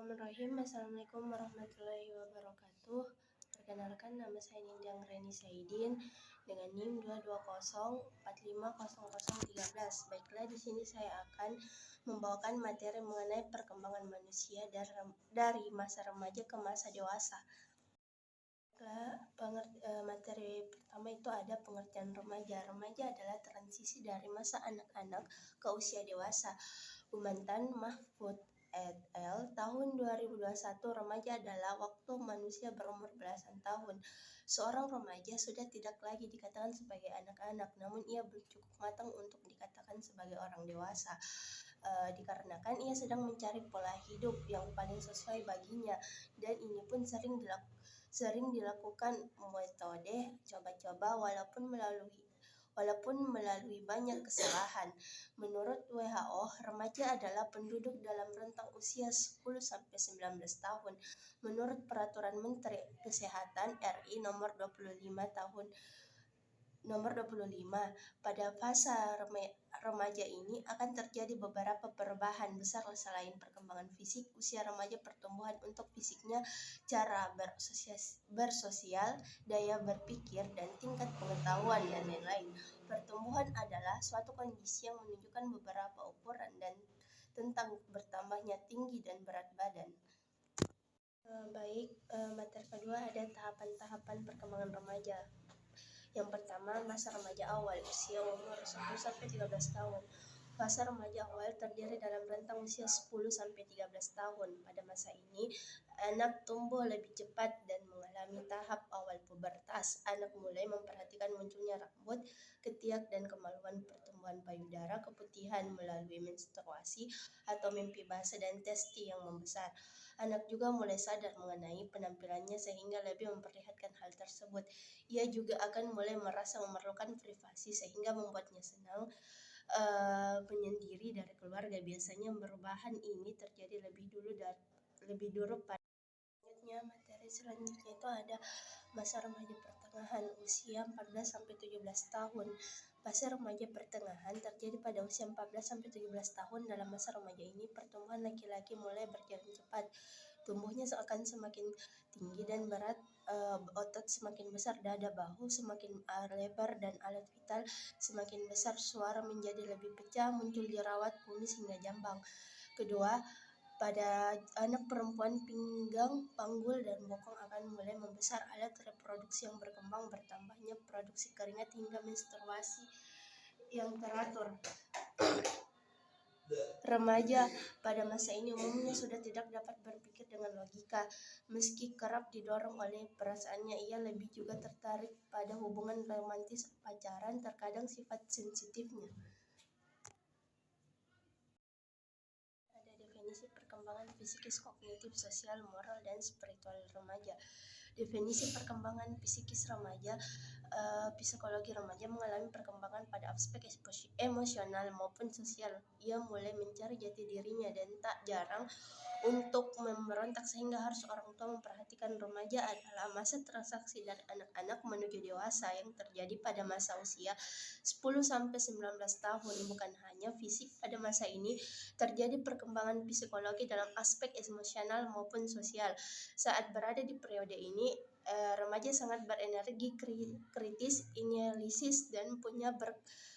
Bismillahirrahmanirrahim. Assalamualaikum warahmatullahi wabarakatuh. Perkenalkan, nama saya Nindang Reni Saidin dengan NIM 220450013. Baiklah, di sini saya akan membawakan materi mengenai perkembangan manusia dari masa remaja ke masa dewasa. Materi pertama itu ada pengertian remaja. Remaja adalah transisi dari masa anak-anak ke usia dewasa. Umantan Mahfud et al. Tahun 2021, remaja adalah waktu manusia berumur belasan tahun. Seorang remaja sudah tidak lagi dikatakan sebagai anak-anak, namun ia belum cukup matang untuk dikatakan sebagai orang dewasa. Dikarenakan ia sedang mencari pola hidup yang paling sesuai baginya, dan ini pun sering dilakukan metode coba-coba walaupun melalui banyak kesalahan. Menurut WHO, remaja adalah penduduk dalam rentang usia 10-19 tahun. Menurut Peraturan Menteri Kesehatan RI nomor 25 pada fase remaja ini akan terjadi beberapa perubahan besar selain perkembangan fisik. Usia remaja, pertumbuhan untuk fisiknya, cara bersosial, daya berpikir, dan tingkat pengetahuan, dan lain-lain. Pertumbuhan adalah suatu kondisi yang menunjukkan beberapa ukuran dan tentang bertambahnya tinggi dan berat badan. Materi kedua ada tahapan-tahapan perkembangan remaja. Yang pertama, masa remaja awal, usia umur 10-13 tahun. Fase remaja awal terdiri dalam rentang usia 10-13 tahun. Pada masa ini, anak tumbuh lebih cepat dan mengalami tahap awal pubertas. Anak mulai memperhatikan munculnya rambut, ketiak, dan kemaluan, pertumbuhan payudara, keputihan melalui menstruasi atau mimpi basah, dan testi yang membesar. Anak juga mulai sadar mengenai penampilannya sehingga lebih memperlihatkan hal tersebut. Ia juga akan mulai merasa memerlukan privasi sehingga membuatnya senang menyendiri dari keluarga. Biasanya perubahan ini terjadi lebih dulu pada materi selanjutnya itu ada masa remaja pertengahan, usia 14-17 tahun. Fase remaja pertengahan terjadi pada usia 14-17 tahun. Dalam masa remaja ini, pertumbuhan laki-laki mulai berjalan cepat. Tumbuhnya akan semakin tinggi dan berat, otot semakin besar, dada bahu semakin lebar, dan alat vital semakin besar. Suara menjadi lebih pecah, muncul jerawat, kumis, hingga jambang. Kedua, pada anak perempuan, pinggang, panggul, dan bokong akan mulai membesar. Alat reproduksi yang berkembang, bertambahnya produksi keringat, hingga menstruasi yang teratur. Remaja pada masa ini umumnya sudah tidak dapat berpikir dengan logika. Meski kerap didorong oleh perasaannya, ia lebih juga tertarik pada hubungan romantis, pacaran, terkadang sifat sensitifnya. Ada definisi perkembangan psikis, kognitif, sosial, moral, dan spiritual remaja. Definisi perkembangan psikis remaja. Psikologi remaja mengalami perkembangan pada aspek emosional maupun sosial. Ia mulai mencari jati dirinya dan tak jarang untuk memberontak sehingga harus orang tua memperhatikan. Remaja adalah masa transaksi dari anak-anak menuju dewasa yang terjadi pada masa usia 10-19 tahun. Bukan hanya fisik, pada masa ini terjadi perkembangan psikologi dalam aspek emosional maupun sosial. Saat berada di periode ini, remaja sangat berenergi, kritis, analisis, dan punya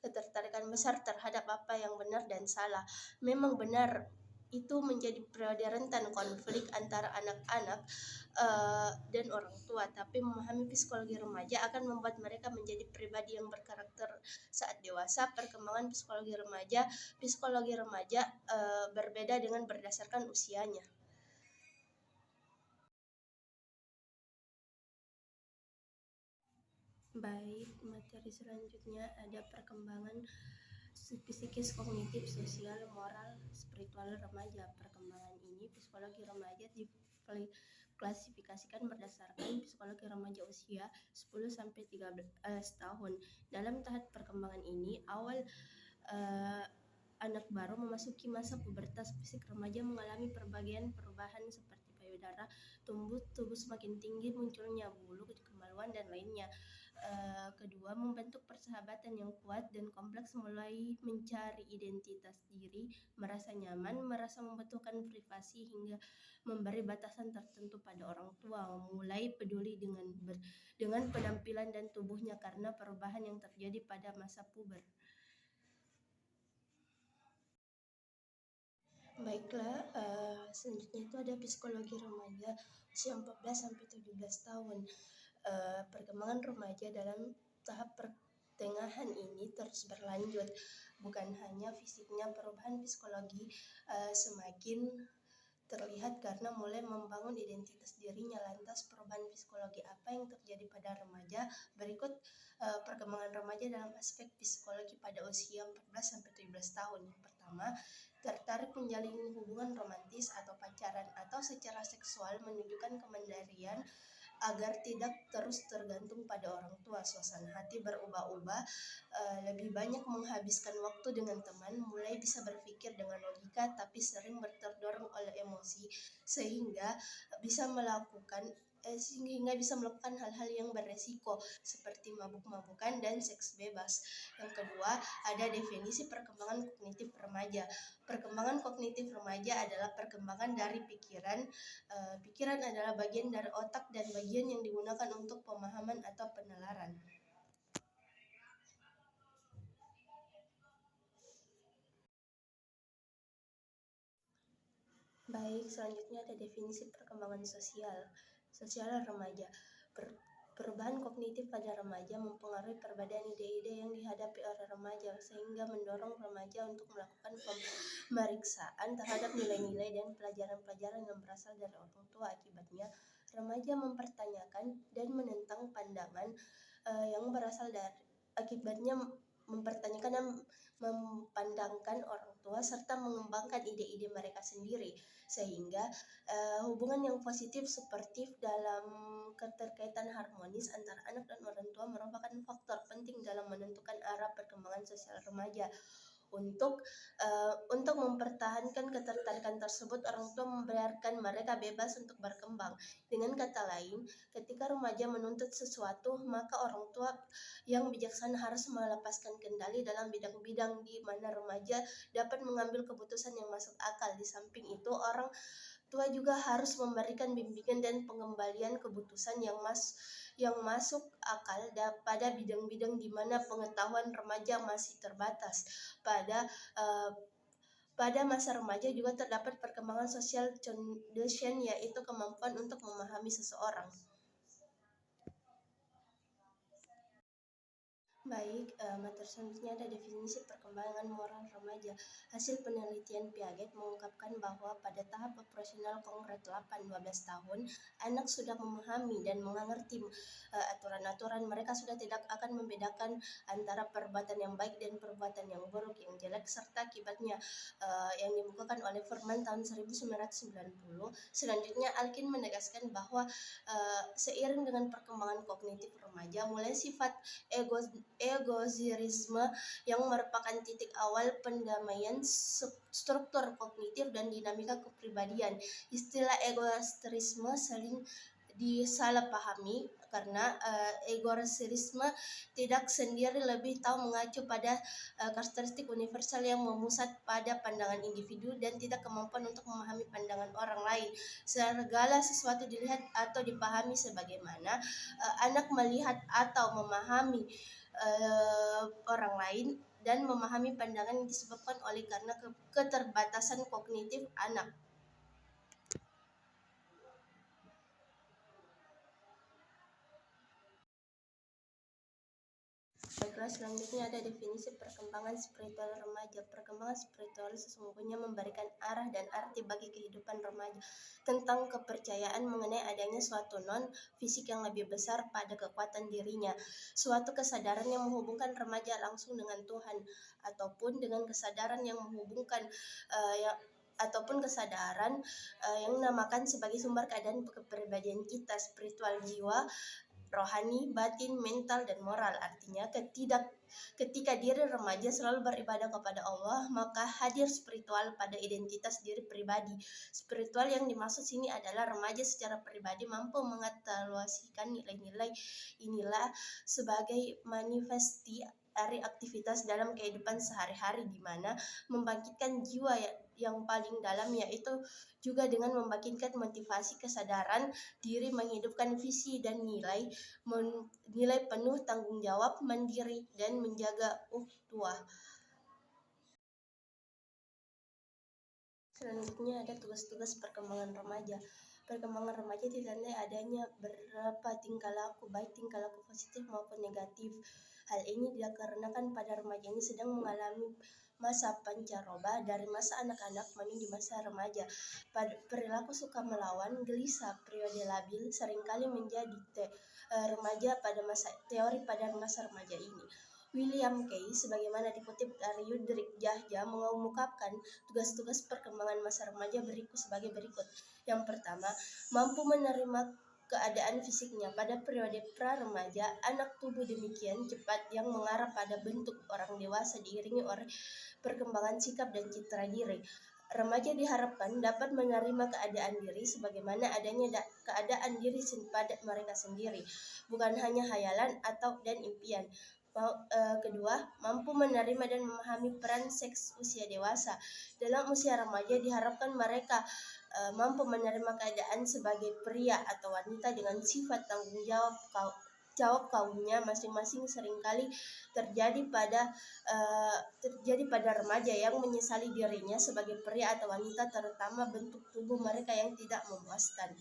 ketertarikan besar terhadap apa yang benar dan salah. Memang benar itu menjadi periode rentan konflik antara anak-anak dan orang tua, tapi memahami psikologi remaja akan membuat mereka menjadi pribadi yang berkarakter saat dewasa. Perkembangan psikologi remaja berbeda dengan berdasarkan usianya. Baik, materi selanjutnya ada perkembangan psikis, kognitif, sosial, moral, spiritual remaja. Perkembangan ini psikologi remaja diklasifikasikan berdasarkan psikologi remaja usia 10-13 tahun. Dalam tahap perkembangan ini, awal anak baru memasuki masa pubertas. Fisik remaja mengalami perubahan seperti payudara, tubuh semakin tinggi, munculnya bulu, kemaluan, dan lainnya. Kedua, membentuk persahabatan yang kuat dan kompleks, mulai mencari identitas diri, merasa nyaman, merasa membutuhkan privasi, hingga memberi batasan tertentu pada orang tua, mulai peduli dengan penampilan dan tubuhnya karena perubahan yang terjadi pada masa puber. Baiklah, selanjutnya itu ada psikologi remaja usia 14 sampai 17 tahun. Perkembangan remaja dalam tahap pertengahan ini terus berlanjut. Bukan hanya fisiknya, perubahan psikologi semakin terlihat karena mulai membangun identitas dirinya. Lantas perubahan psikologi apa yang terjadi pada remaja? Berikut perkembangan remaja dalam aspek psikologi pada usia 14 sampai 17 tahun. Yang pertama, tertarik menjalin hubungan romantis atau pacaran atau secara seksual menunjukkan kemandirian agar tidak terus tergantung pada orang tua. Suasana hati berubah-ubah, lebih banyak menghabiskan waktu dengan teman, mulai bisa berpikir dengan logika tapi sering terdorong oleh emosi sehingga bisa melakukan hal-hal yang beresiko seperti mabuk-mabukan dan seks bebas. Yang kedua, ada definisi perkembangan kognitif remaja. Perkembangan kognitif remaja adalah perkembangan dari pikiran. Pikiran adalah bagian dari otak dan bagian yang digunakan untuk pemahaman atau penalaran. Baik, selanjutnya ada definisi perkembangan sosial remaja. Perubahan kognitif pada remaja mempengaruhi perbedaan ide-ide yang dihadapi oleh remaja sehingga mendorong remaja untuk melakukan pemeriksaan terhadap nilai-nilai dan pelajaran-pelajaran yang berasal dari orang tua. Akibatnya, remaja mempertanyakan dan menentang pandangan yang berasal dari memandangkan orang tua serta mengembangkan ide-ide mereka sendiri sehingga hubungan yang positif suportif dalam keterkaitan harmonis antara anak dan orang tua merupakan faktor penting dalam menentukan arah perkembangan sosial remaja. Untuk mempertahankan ketertarikan tersebut, orang tua membiarkan mereka bebas untuk berkembang. Dengan kata lain, ketika remaja menuntut sesuatu, maka orang tua yang bijaksana harus melepaskan kendali dalam bidang-bidang di mana remaja dapat mengambil keputusan yang masuk akal. Di samping itu, orang tua juga harus memberikan bimbingan dan pengembalian keputusan yang masuk akal pada bidang-bidang di mana pengetahuan remaja masih terbatas. Pada masa remaja juga terdapat perkembangan social condition, yaitu kemampuan untuk memahami seseorang. Baik, materi selanjutnya ada definisi perkembangan moral remaja. Hasil penelitian Piaget mengungkapkan bahwa pada tahap operasional konkret 8-12 tahun, anak sudah memahami dan mengerti aturan-aturan. Mereka sudah tidak akan membedakan antara perbuatan yang baik dan perbuatan yang buruk, yang jelek, serta akibatnya, yang dibukukan oleh Furman tahun 1990. Selanjutnya, Alkin menegaskan bahwa seiring dengan perkembangan kognitif remaja, mulai sifat egosentrisme yang merupakan titik awal pendamaian struktur kognitif dan dinamika kepribadian. Istilah egosentrisme sering disalahpahami karena egosentrisme tidak sendiri lebih tahu mengacu pada karakteristik universal yang memusat pada pandangan individu dan tidak kemampuan untuk memahami pandangan orang lain. Segala sesuatu dilihat atau dipahami sebagaimana anak melihat atau memahami orang lain, dan memahami pandangan yang disebabkan oleh karena keterbatasan kognitif anak. Baiklah, selanjutnya ada definisi perkembangan spiritual remaja. Perkembangan spiritual sesungguhnya memberikan arah dan arti bagi kehidupan remaja tentang kepercayaan mengenai adanya suatu non-fisik yang lebih besar pada kekuatan dirinya, suatu kesadaran yang menghubungkan remaja langsung dengan Tuhan, ataupun dengan kesadaran yang menghubungkan ataupun kesadaran yang dinamakan sebagai sumber keadaan kepribadian kita, spiritual, jiwa, rohani, batin, mental, dan moral. Artinya ketika diri remaja selalu beribadah kepada Allah, maka hadir spiritual pada identitas diri pribadi. Spiritual yang dimaksud sini adalah remaja secara pribadi mampu mengetahuikan nilai-nilai inilah sebagai manifestasi dari aktivitas dalam kehidupan sehari-hari, di mana membangkitkan jiwa yang paling dalam, yaitu juga dengan membangkitkan motivasi kesadaran diri, menghidupkan visi dan nilai penuh tanggung jawab, mandiri, dan menjaga ukhuwah. Selanjutnya ada tugas-tugas perkembangan remaja. Perkembangan remaja ditandai adanya beberapa tingkah laku, baik tingkah laku positif maupun negatif. Hal ini dikarenakan pada remaja ini sedang mengalami masa pancaroba dari masa anak-anak menuju masa remaja. Perilaku suka melawan, gelisah, periode labil seringkali menjadi remaja pada teori pada masa remaja ini. William Kay, sebagaimana dikutip dari Yudrik Yahya, mengungkapkan tugas-tugas perkembangan masa remaja sebagai berikut. Yang pertama, mampu menerima keadaan fisiknya. Pada periode pra-remaja, anak tumbuh demikian cepat yang mengarah pada bentuk orang dewasa diiringi oleh perkembangan sikap dan citra diri. Remaja diharapkan dapat menerima keadaan diri sebagaimana adanya keadaan diri pada mereka sendiri, bukan hanya hayalan dan impian. Kedua, mampu menerima dan memahami peran seks usia dewasa. Dalam usia remaja diharapkan mereka mampu menerima keadaan sebagai pria atau wanita dengan sifat tanggung jawab kaumnya masing-masing. Seringkali terjadi pada remaja yang menyesali dirinya sebagai pria atau wanita, terutama bentuk tubuh mereka yang tidak memuaskan.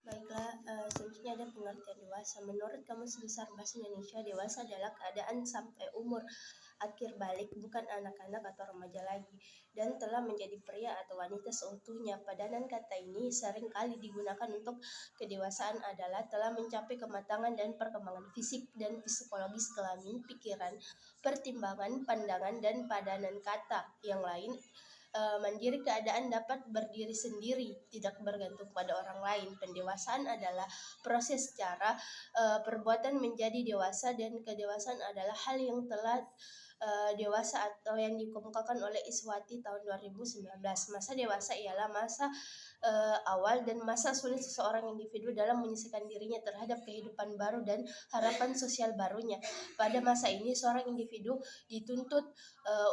Baiklah, selanjutnya ada pengertian dewasa. Menurut Kamus Besar Bahasa Indonesia, dewasa adalah keadaan sampai umur akhir balik, bukan anak-anak atau remaja lagi, dan telah menjadi pria atau wanita seutuhnya. Padanan kata ini sering kali digunakan untuk kedewasaan adalah telah mencapai kematangan dan perkembangan fisik dan psikologis kelamin, pikiran, pertimbangan, pandangan, dan padanan kata yang lain. Mandiri, keadaan dapat berdiri sendiri, tidak bergantung pada orang lain. Pendewasaan adalah proses cara perbuatan menjadi dewasa, dan kedewasaan adalah hal yang telah dewasa atau yang dikemukakan oleh Iswati tahun 2019. Masa dewasa ialah masa awal dan masa sulit seseorang individu dalam menyesuaikan dirinya terhadap kehidupan baru dan harapan sosial barunya. Pada masa ini seorang individu dituntut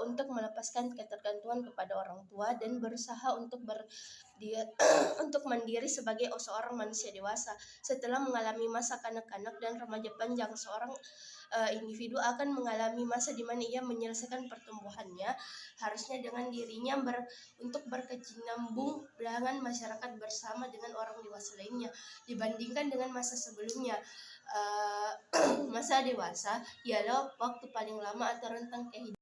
untuk melepaskan ketergantungan kepada orang tua dan berusaha untuk mandiri sebagai seorang manusia dewasa. Setelah mengalami masa kanak-kanak dan remaja panjang, seorang individu akan mengalami masa di mana ia menyelesaikan pertumbuhannya, harusnya dengan dirinya untuk berkesinambung dengan masyarakat bersama dengan orang dewasa lainnya. Dibandingkan dengan masa sebelumnya, masa dewasa ialah waktu paling lama atau rentang kehidupan.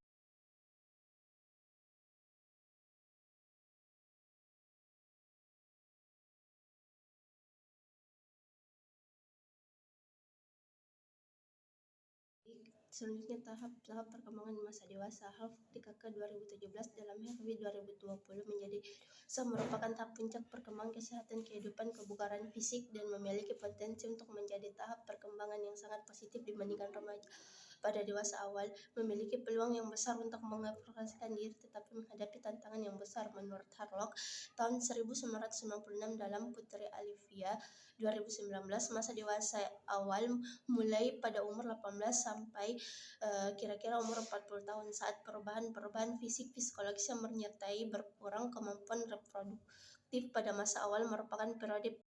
Selanjutnya tahap perkembangan masa dewasa. Half DKK 2017 dalam HKB 2020 menjadi merupakan tahap puncak perkembangan kesehatan kehidupan, kebugaran fisik, dan memiliki potensi untuk menjadi tahap perkembangan yang sangat positif dibandingkan remaja. Pada dewasa awal, memiliki peluang yang besar untuk mengekspresikan diri tetapi menghadapi tantangan yang besar. Menurut Harlock tahun 1996 dalam Putri Alivia 2019, masa dewasa awal mulai pada umur 18 sampai kira-kira umur 40 tahun saat perubahan fisik psikologis yang menyertai berkurang kemampuan reproduktif pada masa awal merupakan periode